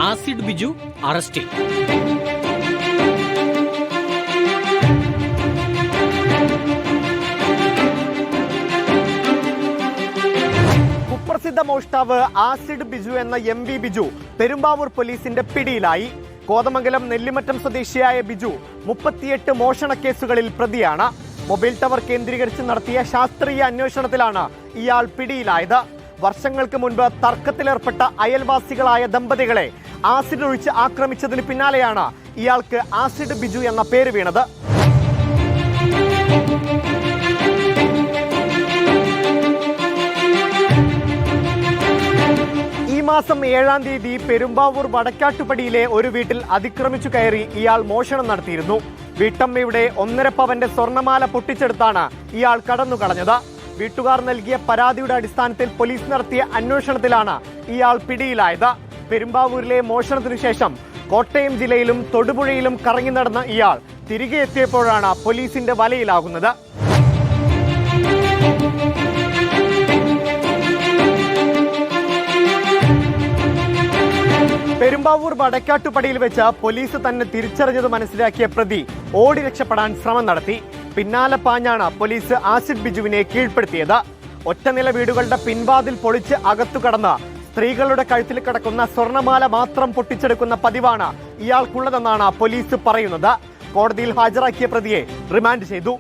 Acid Biju അറസ്റ്റിൽ. കുപ്രസിദ്ധ മോഷ്ടാവ് ആസിഡ് ബിജു എന്ന MV ബിജു പെരുമ്പാവൂർ പോലീസിന്റെ പിടിയിലായി. കോതമംഗലം നെല്ലിമറ്റം സ്വദേശിയായ ബിജു 38 മോഷണ കേസുകളിൽ പ്രതിയാണ്. മൊബൈൽ ടവർ കേന്ദ്രീകരിച്ച് നടത്തിയ ശാസ്ത്രീയ അന്വേഷണത്തിലാണ് ഇയാൾ പിടിയിലായത്. വർഷങ്ങൾക്ക് മുൻപ് തർക്കത്തിലേർപ്പെട്ട അയൽവാസികളായ ദമ്പതികളെ ആസിഡ് ഒഴിച്ച് ആക്രമിച്ചതിന് പിന്നാലെയാണ് ഇയാൾക്ക് ആസിഡ് ബിജു എന്ന പേര് വീണത്. ഈ മാസം 7-ാം തീയതി പെരുമ്പാവൂർ വടക്കാട്ടുപടിയിലെ ഒരു വീട്ടിൽ അതിക്രമിച്ചു കയറി ഇയാൾ മോഷണം നടത്തിയിരുന്നു. വീട്ടമ്മയുടെ 1.5 പവന്റെ സ്വർണ്ണമാല പൊട്ടിച്ചെടുത്താണ് ഇയാൾ കടന്നുകളഞ്ഞത്. വീട്ടുകാർ നൽകിയ പരാതിയുടെ അടിസ്ഥാനത്തിൽ പോലീസ് നടത്തിയ അന്വേഷണത്തിലാണ് ഇയാൾ പിടിയിലായത്. പെരുമ്പാവൂരിലെ മോഷണത്തിനു ശേഷം കോട്ടയം ജില്ലയിലും തൊടുപുഴയിലും കറങ്ങി നടന്ന ഇയാൾ തിരികെ എത്തിയപ്പോഴാണ് പോലീസിന്റെ വലയിലാകുന്നത്. പെരുമ്പാവൂർ വടക്കാട്ടുപടിയിൽ വെച്ച് പോലീസ് തന്നെ തിരിച്ചറിഞ്ഞത് മനസ്സിലാക്കിയ പ്രതി ഓടി രക്ഷപ്പെടാൻ ശ്രമം നടത്തി. പിന്നാലെ പാഞ്ഞാണ് പോലീസ് ആസിഡ് ബിജുവിനെ കീഴ്പ്പെടുത്തിയത്. ഒറ്റനില വീടുകളുടെ പിൻവാതിൽ പൊളിച്ച് അകത്തു കടന്ന് സ്ത്രീകളുടെ കഴുത്തിൽ കിടക്കുന്ന സ്വർണ്ണമാല മാത്രം പൊട്ടിച്ചെടുക്കുന്ന പതിവാണ് ഇയാൾക്കുള്ളതെന്നാണ് പോലീസ് പറയുന്നത്. കോടതിയിൽ ഹാജരാക്കിയ പ്രതിയെ റിമാൻഡ് ചെയ്തു.